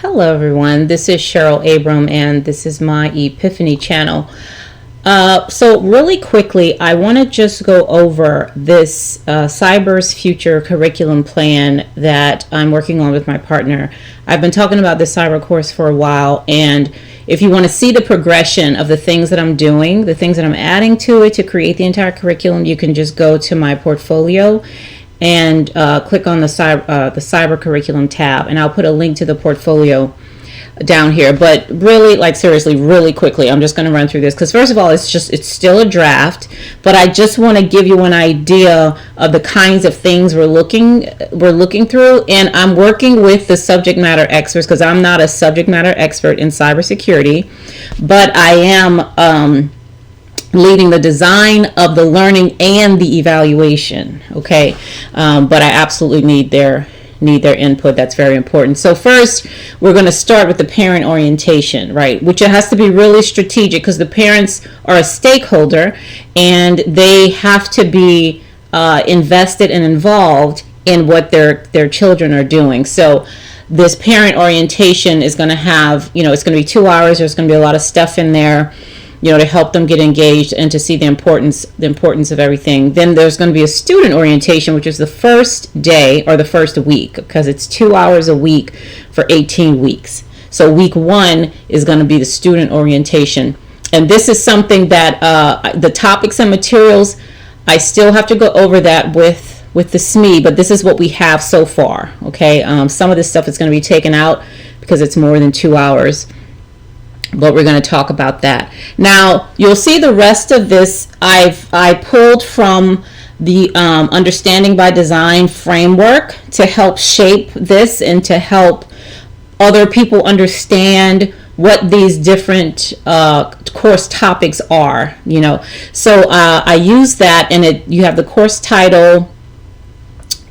Hello everyone, this is Cheryl Abram and this is my Ypifany channel. So really quickly, I want to just go over this Cyber's Future curriculum plan that I'm working on with my partner. I've been talking about this cyber course for a while, and if you want to see the progression of the things that I'm doing, the things that I'm adding to it to create the entire curriculum, you can just go to my portfolio and click on the cyber curriculum tab, and I'll put a link to the portfolio down here. But really, like seriously, really quickly, I'm just going to run through this because first of all, it's still a draft, but I just want to give you an idea of the kinds of things we're looking through, and I'm working with the subject matter experts because I'm not a subject matter expert in cybersecurity, but I am leading the design of the learning and the evaluation. Okay, but I absolutely need their input. That's very important. So first, we're going to start with the parent orientation, right? Which it has to be really strategic because the parents are a stakeholder and they have to be invested and involved in what their children are doing. So this parent orientation is going to have, it's going to be 2 hours. There's going to be a lot of stuff in there, to help them get engaged and to see the importance of everything. Then there's going to be a student orientation, which is the first day or the first week, because it's 2 hours a week for 18 weeks. So week 1 is going to be the student orientation. And this is something that the topics and materials, I still have to go over that with the SME, but this is what we have so far. Okay, some of this stuff is going to be taken out because it's more than 2 hours. But we're going to talk about that. Now, you'll see the rest of this I pulled from the Understanding by Design framework to help shape this and to help other people understand what these different course topics are, So I use that, and you have the course title.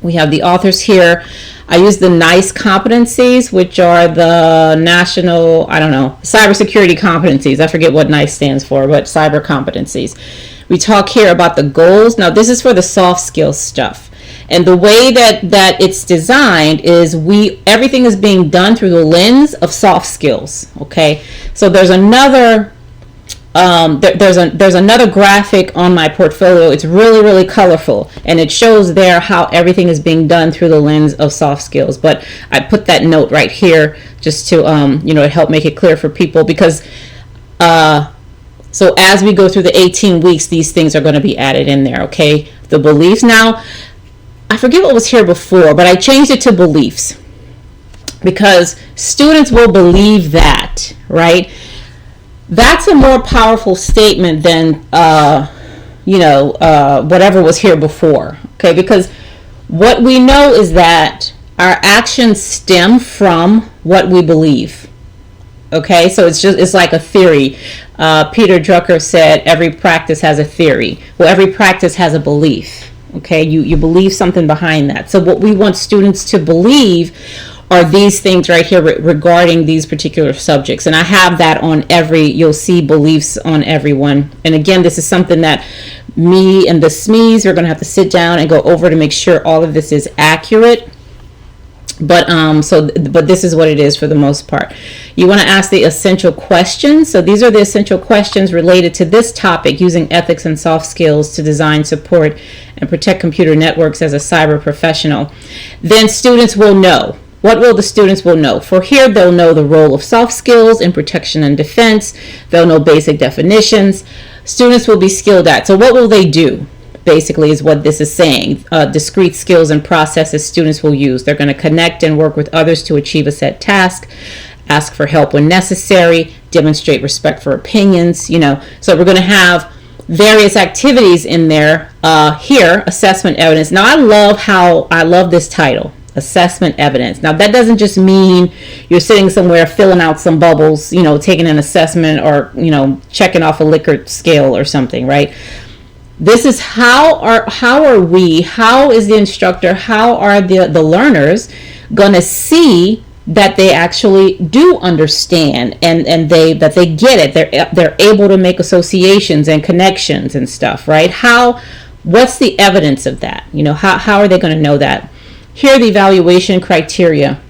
We have the authors here. I use the NICE competencies, which are the national, cybersecurity competencies. I forget what NICE stands for, but cyber competencies. We talk here about the goals. Now, this is for the soft skills stuff. And the way that it's designed is everything is being done through the lens of soft skills. Okay, so there's another there's another graphic on my portfolio. It's really, really colorful, and it shows there how everything is being done through the lens of soft skills. But I put that note right here just to help make it clear for people, because so as we go through the 18 weeks, these things are going to be added in there. Okay, the beliefs. Now, I forget what was here before, but I changed it to beliefs because students will believe that, right? That's a more powerful statement than whatever was here before. Okay, because what we know is that our actions stem from what we believe. Okay, so it's like a theory. Peter Drucker said every practice has a theory. Well, every practice has a belief. Okay, you believe something behind that. So what we want students to believe are these things right here regarding these particular subjects. And I have that on you'll see beliefs on everyone. And again, this is something that me and the SMEs are going to have to sit down and go over to make sure all of this is accurate. But but this is what it is for the most part. You want to ask the essential questions. So these are the essential questions related to this topic, using ethics and soft skills to design, support, and protect computer networks as a cyber professional. Then students will know. What will the students will know? For here, they'll know the role of soft skills in protection and defense. They'll know basic definitions. Students will be skilled at. So what will they do? Basically is what this is saying. Discrete skills and processes students will use. They're going to connect and work with others to achieve a set task, ask for help when necessary, demonstrate respect for opinions, So we're going to have various activities in there. Here, assessment evidence. Now, I love this title. Assessment evidence. Now, that doesn't just mean you're sitting somewhere filling out some bubbles, taking an assessment or, checking off a Likert scale or something, right? This is how is the instructor, how are the learners going to see that they actually do understand and that they get it. They're able to make associations and connections and stuff, right? What's the evidence of that? How are they going to know that? Here are the evaluation criteria.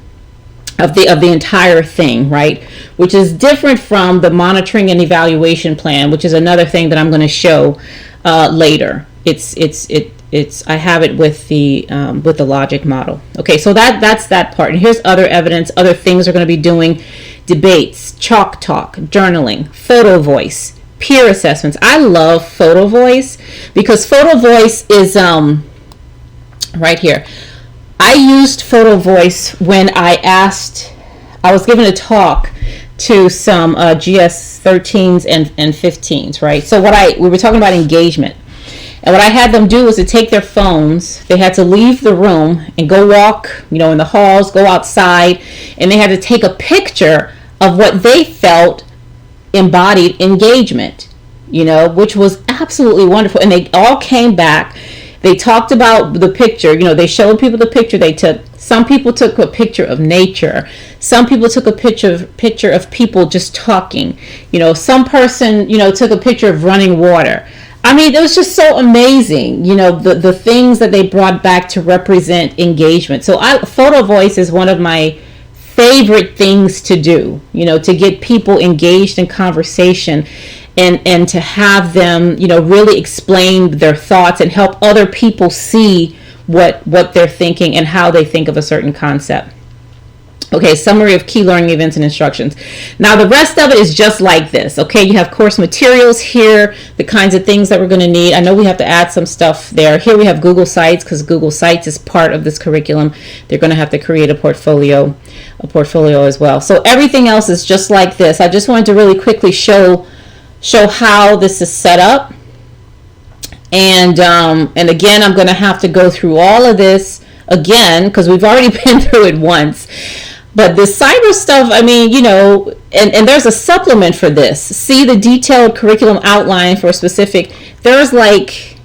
of the entire thing, right? Which is different from the monitoring and evaluation plan, which is another thing that I'm going to show later. I have it with the logic model. Okay, so that's that part. And here's other evidence. Other things are going to be doing: debates, chalk talk, journaling, photo voice, peer assessments. I love photo voice because photo voice is right here. I used photo voice when I was given a talk to some GS 13s and 15s, right? So we were talking about engagement. And what I had them do was to take their phones. They had to leave the room and go walk, in the halls, go outside, and they had to take a picture of what they felt embodied engagement, which was absolutely wonderful. And they all came back. They talked about the picture. They showed people the picture they took. Some people took a picture of nature. Some people took a picture of people just talking. Some person, took a picture of running water. I mean, it was just so amazing, the things that they brought back to represent engagement. So photo voice is one of my favorite things to do, to get people engaged in conversation and to have them, really explain their thoughts and help other people see what they're thinking and how they think of a certain concept. Okay, summary of key learning events and instructions. Now the rest of it is just like this. Okay, you have course materials here, the kinds of things that we're going to need. I know we have to add some stuff there. Here we have Google Sites because Google Sites is part of this curriculum. They're going to have to create a portfolio as well. So everything else is just like this. I just wanted to really quickly show how this is set up. And again, I'm going to have to go through all of this again because we've already been through it once. But the cyber stuff, I mean, and there's a supplement for this. See the detailed curriculum outline for a specific. There's like,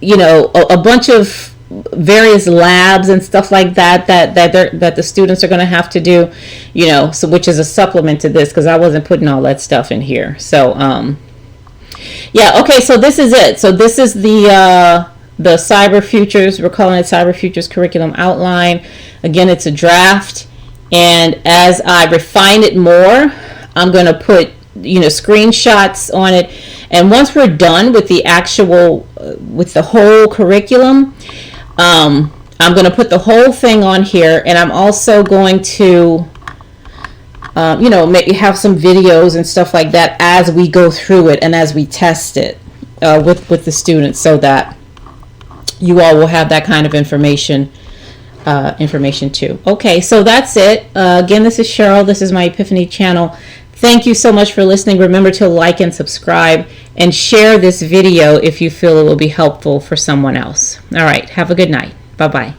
a bunch of various labs and stuff like that the students are going to have to do, so which is a supplement to this because I wasn't putting all that stuff in here. So, yeah, okay, so this is it. So this is the Cyber Futures. We're calling it Cyber Futures Curriculum Outline. Again, it's a draft. And as I refine it more, I'm going to put, screenshots on it. And once we're done with the actual, with the whole curriculum, I'm going to put the whole thing on here. And I'm also going to, maybe have some videos and stuff like that as we go through it and as we test it with the students so that you all will have that kind of information too. Okay, so that's it. Again, this is Cheryl. This is my Ypifany channel. Thank you so much for listening. Remember to like and subscribe and share this video if you feel it will be helpful for someone else. All right, have a good night. Bye-bye.